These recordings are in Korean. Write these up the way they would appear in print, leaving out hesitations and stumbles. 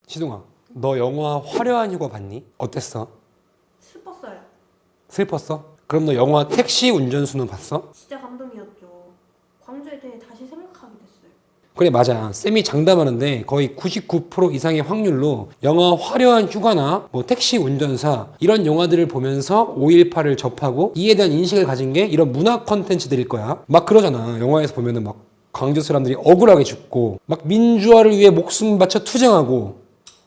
시동아, 너 영화 화려한 휴가 봤니? 어땠어? 슬펐어요. 슬펐어? 그럼 너 영화 택시 운전수는 봤어? 진짜 감동이었죠. 광주에 대해 다시 생각하게 됐어요. 그래, 맞아. 쌤이 장담하는데 거의 99% 이상의 확률로 영화 화려한 휴가나 뭐 택시 운전사 이런 영화들을 보면서 5.18을 접하고 이에 대한 인식을 가진 게 이런 문화 컨텐츠들일 거야. 막 그러잖아. 영화에서 보면은 막 광주 사람들이 억울하게 죽고 막 민주화를 위해 목숨 바쳐 투쟁하고.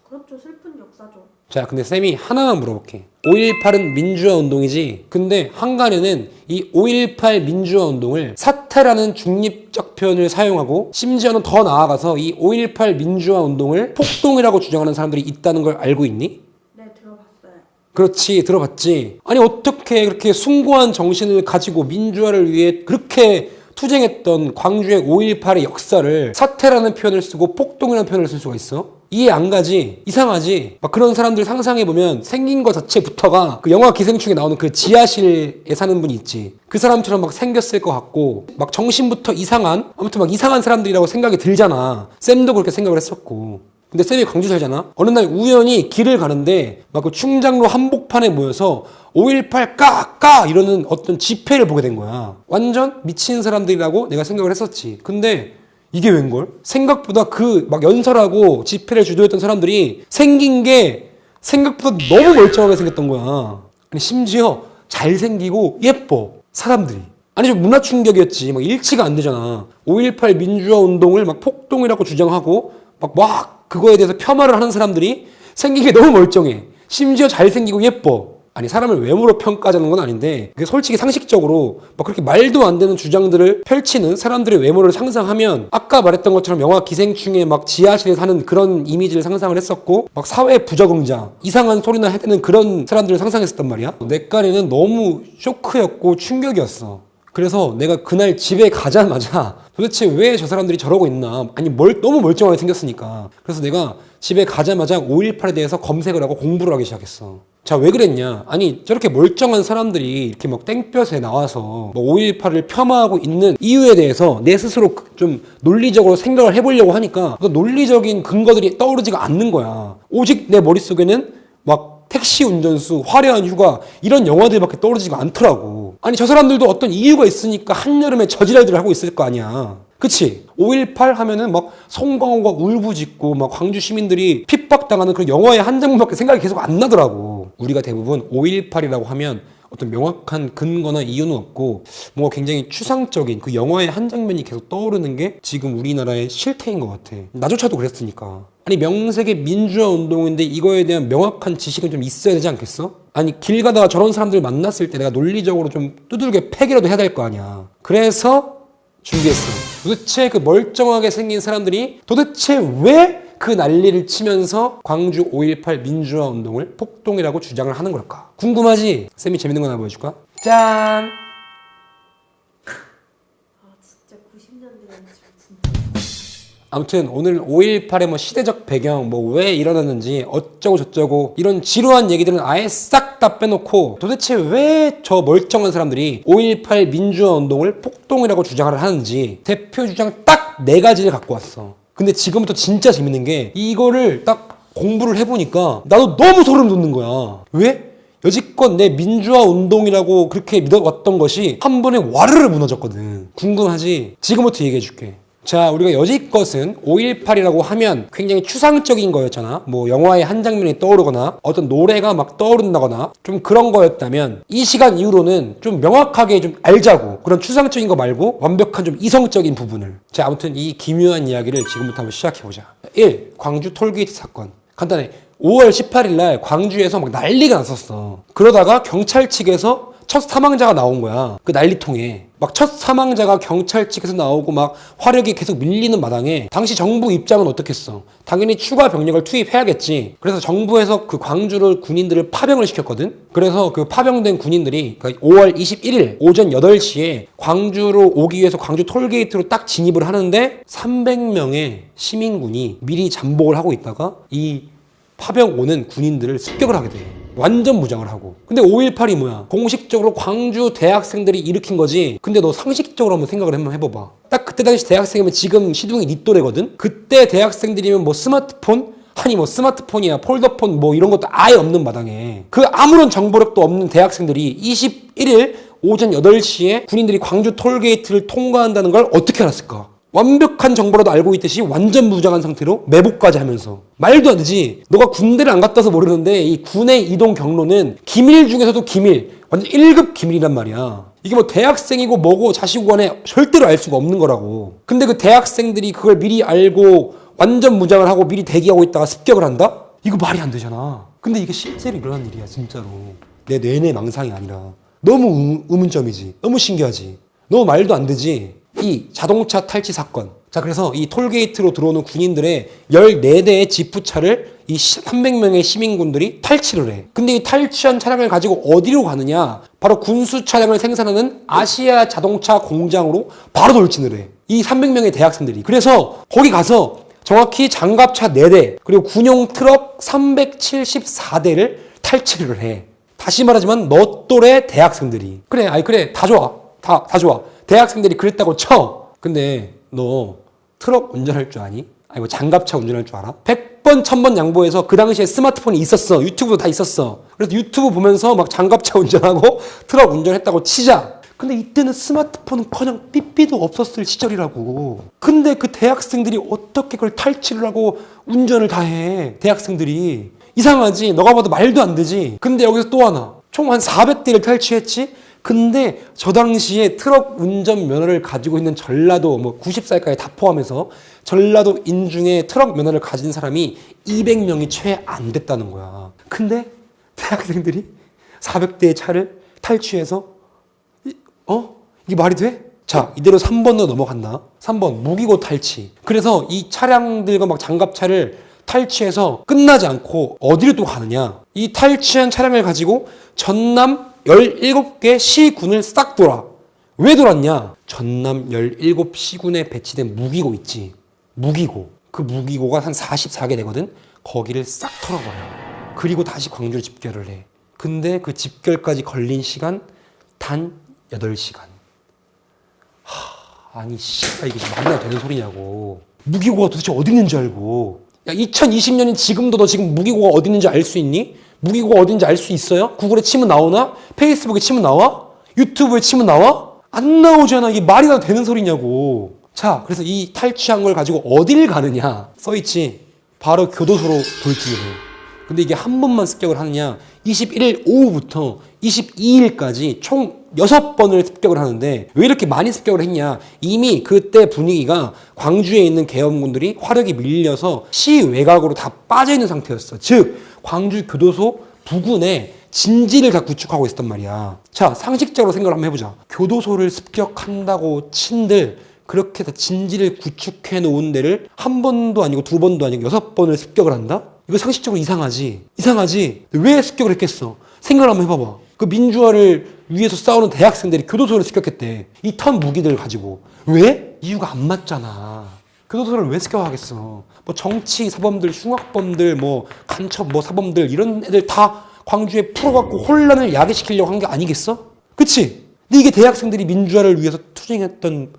그렇죠. 슬픈 역사죠. 자, 근데 쌤이 하나만 물어볼게. 5.18은 민주화 운동이지. 근데 한간에는 이 5.18 민주화 운동을 사태라는 중립적 표현을 사용하고 심지어는 더 나아가서 이 5.18 민주화 운동을 폭동이라고 주장하는 사람들이 있다는 걸 알고 있니? 네, 들어봤어요. 그렇지, 들어봤지. 아니, 어떻게 그렇게 숭고한 정신을 가지고 민주화를 위해 그렇게 투쟁했던 광주의 5.18의 역사를 사태라는 표현을 쓰고 폭동이라는 표현을 쓸 수가 있어? 이해 안 가지? 이상하지? 막 그런 사람들 상상해보면 생긴 거 자체부터가 그 영화 기생충에 나오는 그 지하실에 사는 분이 있지. 그 사람처럼 막 생겼을 것 같고 막 정신부터 이상한 아무튼 막 이상한 사람들이라고 생각이 들잖아. 쌤도 그렇게 생각을 했었고. 근데 쌤이 광주 살잖아? 어느 날 우연히 길을 가는데 막 그 충장로 한복판에 모여서 5.18 까까 이러는 어떤 집회를 보게 된 거야. 완전 미친 사람들이라고 내가 생각을 했었지. 근데 이게 웬걸? 생각보다 그 막 연설하고 집회를 주도했던 사람들이 생긴 게 생각보다 너무 멀쩡하게 생겼던 거야. 아니, 심지어 잘생기고 예뻐. 사람들이. 아니, 좀 문화 충격이었지. 막 일치가 안 되잖아. 5.18 민주화 운동을 막 폭동이라고 주장하고 막 그거에 대해서 폄하를 하는 사람들이 생긴 게 너무 멀쩡해. 심지어 잘생기고 예뻐. 아니, 사람을 외모로 평가하자는 건 아닌데 그게 솔직히 상식적으로 막 그렇게 말도 안 되는 주장들을 펼치는 사람들의 외모를 상상하면 아까 말했던 것처럼 영화 기생충에 막 지하실에 사는 그런 이미지를 상상을 했었고 막 사회 부적응자 이상한 소리나 해대는 그런 사람들을 상상했었단 말이야. 내 깐에는 너무 쇼크였고 충격이었어. 그래서 내가 그날 집에 가자마자 도대체 왜 저 사람들이 저러고 있나. 아니, 너무 멀쩡하게 생겼으니까. 그래서 내가 집에 가자마자 5.18에 대해서 검색을 하고 공부를 하기 시작했어. 자, 왜 그랬냐? 아니, 저렇게 멀쩡한 사람들이 이렇게 막 땡볕에 나와서 뭐 5.18을 폄하하고 있는 이유에 대해서 내 스스로 좀 논리적으로 생각을 해보려고 하니까 그 논리적인 근거들이 떠오르지가 않는 거야. 오직 내 머릿속에는 막 택시 운전수, 화려한 휴가 이런 영화들밖에 떠오르지가 않더라고. 아니, 저 사람들도 어떤 이유가 있으니까 한여름에 저지랄들을 하고 있을 거 아니야. 그치? 5.18 하면은 막 송강호가 울부짖고 막 광주 시민들이 핍박당하는 그런 영화의 한 장면밖에 생각이 계속 안 나더라고. 우리가 대부분 5.18이라고 하면 어떤 명확한 근거나 이유는 없고 뭔가 굉장히 추상적인 그 영화의 한 장면이 계속 떠오르는 게 지금 우리나라의 실태인 것 같아. 나조차도 그랬으니까. 아니, 명색의 민주화 운동인데 이거에 대한 명확한 지식은 좀 있어야 되지 않겠어? 아니, 길 가다가 저런 사람들 만났을 때 내가 논리적으로 좀 두들겨 패기라도 해야 될 거 아니야. 그래서 준비했어. 도대체 그 멀쩡하게 생긴 사람들이 도대체 왜 그 난리를 치면서 광주 5.18 민주화 운동을 폭동이라고 주장을 하는 걸까? 궁금하지? 쌤이 재밌는 거 하나 보여줄까? 짠! 아, 진짜 90년대는 진짜. 아무튼 오늘 5.18의 뭐 시대적 배경, 뭐 왜 일어났는지 어쩌고 저쩌고 이런 지루한 얘기들은 아예 싹 다 빼놓고 도대체 왜 저 멀쩡한 사람들이 5.18 민주화 운동을 폭동이라고 주장을 하는지 대표 주장 딱 4가지를 갖고 왔어. 근데 지금부터 진짜 재밌는 게 이거를 딱 공부를 해보니까 나도 너무 소름 돋는 거야. 왜? 여지껏 내 민주화 운동이라고 그렇게 믿어왔던 것이 한 번에 와르르 무너졌거든. 궁금하지? 지금부터 얘기해줄게. 자, 우리가 여지껏은 5.18이라고 하면 굉장히 추상적인 거였잖아. 뭐 영화의 한 장면이 떠오르거나 어떤 노래가 막 떠오른다거나 좀 그런 거였다면 이 시간 이후로는 좀 명확하게 좀 알자고. 그런 추상적인 거 말고 완벽한 좀 이성적인 부분을. 자, 아무튼 이 기묘한 이야기를 지금부터 한번 시작해보자. 1. 광주 톨게이트 사건. 간단해. 5월 18일 날 광주에서 막 난리가 났었어. 그러다가 경찰 측에서 첫 사망자가 나온 거야. 그 난리통에. 막 첫 사망자가 경찰 측에서 나오고 막 화력이 계속 밀리는 마당에 당시 정부 입장은 어떻겠어? 당연히 추가 병력을 투입해야겠지. 그래서 정부에서 그 광주를 군인들을 파병을 시켰거든. 그래서 그 파병된 군인들이 5월 21일 오전 8시에 광주로 오기 위해서 광주 톨게이트로 딱 진입을 하는데 300명의 시민군이 미리 잠복을 하고 있다가 이 파병 오는 군인들을 습격을 하게 돼. 완전 무장을 하고. 근데 5.18이 뭐야? 공식적으로 광주 대학생들이 일으킨 거지. 근데 너 상식적으로 한번 생각을 한번 해봐봐. 딱 그때 당시 대학생이면 지금 시둥이 니 또래거든? 그때 대학생들이면 뭐 스마트폰 아니 뭐 스마트폰이야 폴더폰 뭐 이런 것도 아예 없는 마당에 그 아무런 정보력도 없는 대학생들이 21일 오전 8시에 군인들이 광주 톨게이트를 통과한다는 걸 어떻게 알았을까? 완벽한 정보라도 알고 있듯이 완전 무장한 상태로 매복까지 하면서 말도 안 되지. 너가 군대를 안 갔다 와서 모르는데 이 군의 이동 경로는 기밀 중에서도 기밀, 완전 1급 기밀이란 말이야. 이게 뭐 대학생이고 뭐고 자식 간에 절대로 알 수가 없는 거라고. 근데 그 대학생들이 그걸 미리 알고 완전 무장을 하고 미리 대기하고 있다가 습격을 한다? 이거 말이 안 되잖아. 근데 이게 실제로 일어난 일이야 진짜로. 내 뇌내 망상이 아니라. 너무 의문점이지. 너무 신기하지. 너무 말도 안 되지. 이 자동차 탈취 사건. 자, 그래서 이 톨게이트로 들어오는 군인들의 14대의 지프차를 이 300명의 시민군들이 탈취를 해. 근데 이 탈취한 차량을 가지고 어디로 가느냐? 바로 군수 차량을 생산하는 아시아 자동차 공장으로 바로 돌진을 해. 이 300명의 대학생들이. 그래서 거기 가서 정확히 장갑차 4대, 그리고 군용 트럭 374대를 탈취를 해. 다시 말하지만 너 또래 대학생들이. 그래, 다 좋아. 다 좋아. 대학생들이 그랬다고 쳐. 근데 너 트럭 운전할 줄 아니? 아니 뭐 장갑차 운전할 줄 알아? 100번 1000번 양보해서 그 당시에 스마트폰이 있었어. 유튜브도 다 있었어. 그래서 유튜브 보면서 막 장갑차 운전하고 트럭 운전했다고 치자. 근데 이때는 스마트폰은커녕 삐삐도 없었을 시절이라고. 근데 그 대학생들이 어떻게 그걸 탈취를 하고 운전을 다 해. 대학생들이. 이상하지? 너가 봐도 말도 안 되지? 근데 여기서 또 하나. 총 한 400대를 탈취했지? 근데 저 당시에 트럭 운전 면허를 가지고 있는 전라도 뭐 90살까지 다 포함해서 전라도인 중에 트럭 면허를 가진 사람이 200명이 채 안 됐다는 거야. 근데 대학생들이 400대의 차를 탈취해서 이게 말이 돼? 자, 이대로 3번으로 넘어간다. 3번 무기고 탈취. 그래서 이 차량들과 막 장갑차를 탈취해서 끝나지 않고 어디로 또 가느냐? 이 탈취한 차량을 가지고 전남 17개 시군을 싹 돌아. 왜 돌았냐? 전남 17시군에 배치된 무기고 있지. 무기고. 그 무기고가 한 44개 되거든? 거기를 싹 털어버려. 그리고 다시 광주를 집결을 해. 근데 그 집결까지 걸린 시간 단 8시간. 아니 이게 말이나 되는 소리냐고. 무기고가 도대체 어디 있는지 알고. 야, 2020년인 지금도 너 지금 무기고가 어디 있는지 알 수 있니? 무기고가 어딘지 알 수 있어요? 구글에 치면 나오나? 페이스북에 치면 나와? 유튜브에 치면 나와? 안 나오잖아. 이게 말이나 되는 소리냐고. 자, 그래서 이 탈취한 걸 가지고 어딜 가느냐? 써있지. 바로 교도소로 돌진을 해. 근데 이게 한 번만 습격을 하느냐? 21일 오후부터 22일까지 총 6번을 습격을 하는데 왜 이렇게 많이 습격을 했냐? 이미 그때 분위기가 광주에 있는 계엄군들이 화력이 밀려서 시 외곽으로 다 빠져있는 상태였어. 즉 광주 교도소 부근에 진지를 다 구축하고 있었단 말이야. 자, 상식적으로 생각을 한번 해보자. 교도소를 습격한다고 친들 그렇게 다 진지를 구축해 놓은 데를 한 번도 아니고 2번도 아니고 6번을 습격을 한다? 이거 상식적으로 이상하지? 왜 습격을 했겠어? 생각을 한번 해봐봐. 그 민주화를 위해서 싸우는 대학생들이 교도소를 습격했대. 이 턴 무기들을 가지고. 왜? 이유가 안 맞잖아. 교도소를 왜 습격하겠어? 뭐 정치 사범들, 흉악범들, 뭐 간첩 뭐 사범들 이런 애들 다 광주에 풀어갖고 혼란을 야기시키려고 한 게 아니겠어? 그치? 근데 이게 대학생들이 민주화를 위해서 투쟁했던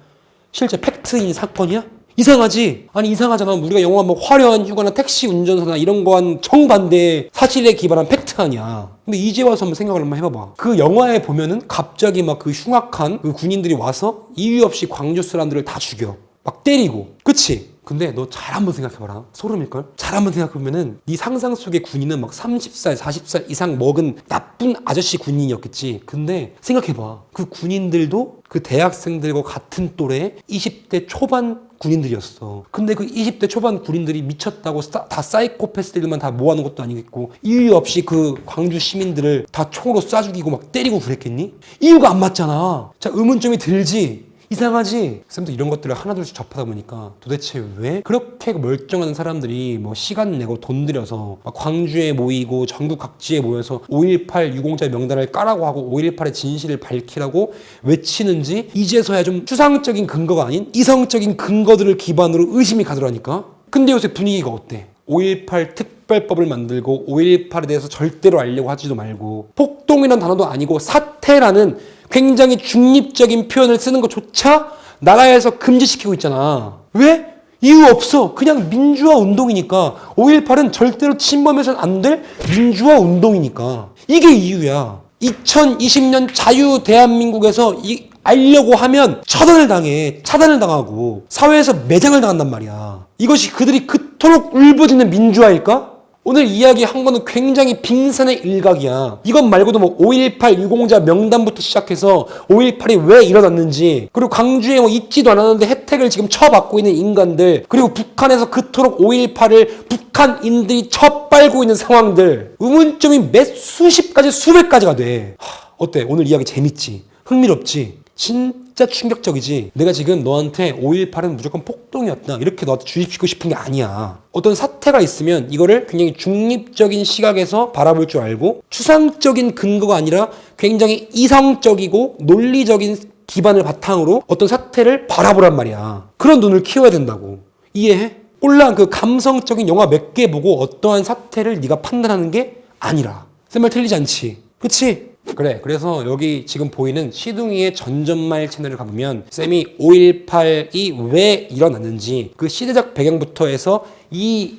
실제 팩트인 사건이야? 이상하지? 아니 이상하잖아. 우리가 영화 뭐 화려한 휴가나 택시 운전사나 이런 거한 정반대의 사실에 기반한 팩트 아니야. 근데 이제 와서 한번 생각을 한번 해봐봐. 그 영화에 보면은 갑자기 막 그 흉악한 그 군인들이 와서 이유 없이 광주 사람들을 다 죽여. 막 때리고. 그치? 근데 너 잘 한번 생각해봐라. 소름일걸? 잘 한번 생각해보면은 네 상상 속의 군인은 막 30살, 40살 이상 먹은 나쁜 아저씨 군인이었겠지. 근데 생각해봐. 그 군인들도 그 대학생들과 같은 또래의 20대 초반 군인들이었어. 근데 그 20대 초반 군인들이 미쳤다고 다 사이코패스들만 다 모아놓은 것도 아니겠고 이유 없이 그 광주 시민들을 다 총으로 쏴 죽이고 막 때리고 그랬겠니? 이유가 안 맞잖아. 자, 의문점이 들지? 이상하지? 쌤도 이런 것들을 하나둘씩 접하다 보니까 도대체 왜 그렇게 멀쩡한 사람들이 뭐 시간 내고 돈 들여서 막 광주에 모이고 전국 각지에 모여서 5.18 유공자 명단을 까라고 하고 5.18의 진실을 밝히라고 외치는지 이제서야 좀 추상적인 근거가 아닌 이성적인 근거들을 기반으로 의심이 가더라니까. 근데 요새 분위기가 어때? 5.18 특별법을 만들고 5.18에 대해서 절대로 알려고 하지도 말고 폭동이라는 단어도 아니고 사태라는 굉장히 중립적인 표현을 쓰는 것조차 나라에서 금지시키고 있잖아. 왜? 이유 없어. 그냥 민주화 운동이니까. 5.18은 절대로 침범해서는 안 될 민주화 운동이니까. 이게 이유야. 2020년 자유 대한민국에서 알려고 하면 처단을 당해. 차단을 당하고 사회에서 매장을 당한단 말이야. 이것이 그들이 그토록 울부짖는 민주화일까? 오늘 이야기한 거는 굉장히 빙산의 일각이야. 이것 말고도 뭐 5.18 유공자 명단부터 시작해서 5.18이 왜 일어났는지, 그리고 광주에 뭐 있지도 않았는데 혜택을 지금 처받고 있는 인간들, 그리고 북한에서 그토록 5.18을 북한인들이 처빨고 있는 상황들, 의문점이 몇 수십 가지 수백 가지가 돼. 어때? 오늘 이야기 재밌지? 흥미롭지? 진짜 충격적이지. 내가 지금 너한테 5.18은 무조건 폭동이었다 이렇게 너한테 주입시키고 싶은 게 아니야. 어떤 사태가 있으면 이거를 굉장히 중립적인 시각에서 바라볼 줄 알고, 추상적인 근거가 아니라 굉장히 이성적이고 논리적인 기반을 바탕으로 어떤 사태를 바라보란 말이야. 그런 눈을 키워야 된다고. 이해해? 꼴랑 그 감성적인 영화 몇 개 보고 어떠한 사태를 네가 판단하는 게 아니라. 쌤 말 틀리지 않지? 그치? 그래. 그래서 여기 지금 보이는 시둥이의 전전말 채널을 가보면 쌤이 5.18이 왜 일어났는지 그 시대적 배경부터 해서 이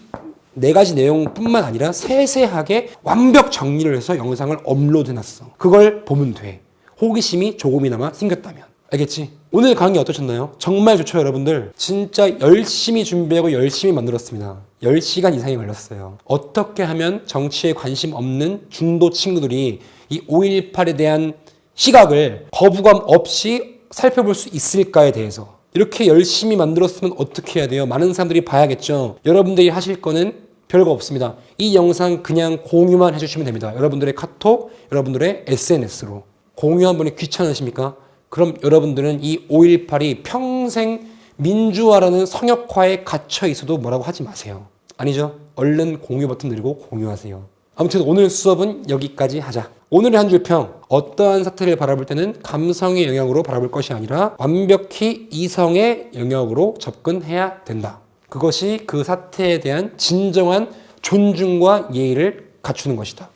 4가지 내용뿐만 아니라 세세하게 완벽 정리를 해서 영상을 업로드해놨어. 그걸 보면 돼. 호기심이 조금이나마 생겼다면. 알겠지? 오늘 강의 어떠셨나요? 정말 좋죠, 여러분들? 진짜 열심히 준비하고 열심히 만들었습니다. 10시간 이상이 걸렸어요. 어떻게 하면 정치에 관심 없는 중도 친구들이 이 5.18에 대한 시각을 거부감 없이 살펴볼 수 있을까에 대해서 이렇게 열심히 만들었으면 어떻게 해야 돼요? 많은 사람들이 봐야겠죠. 여러분들이 하실 거는 별거 없습니다. 이 영상 그냥 공유만 해주시면 됩니다. 여러분들의 카톡, 여러분들의 SNS로. 공유 한 번에 귀찮으십니까? 그럼 여러분들은 이 5.18이 평생 민주화라는 성역화에 갇혀 있어도 뭐라고 하지 마세요. 아니죠? 얼른 공유 버튼 누르고 공유하세요. 아무튼 오늘 수업은 여기까지 하자. 오늘의 한 줄 평. 어떠한 사태를 바라볼 때는 감성의 영역으로 바라볼 것이 아니라 완벽히 이성의 영역으로 접근해야 된다. 그것이 그 사태에 대한 진정한 존중과 예의를 갖추는 것이다.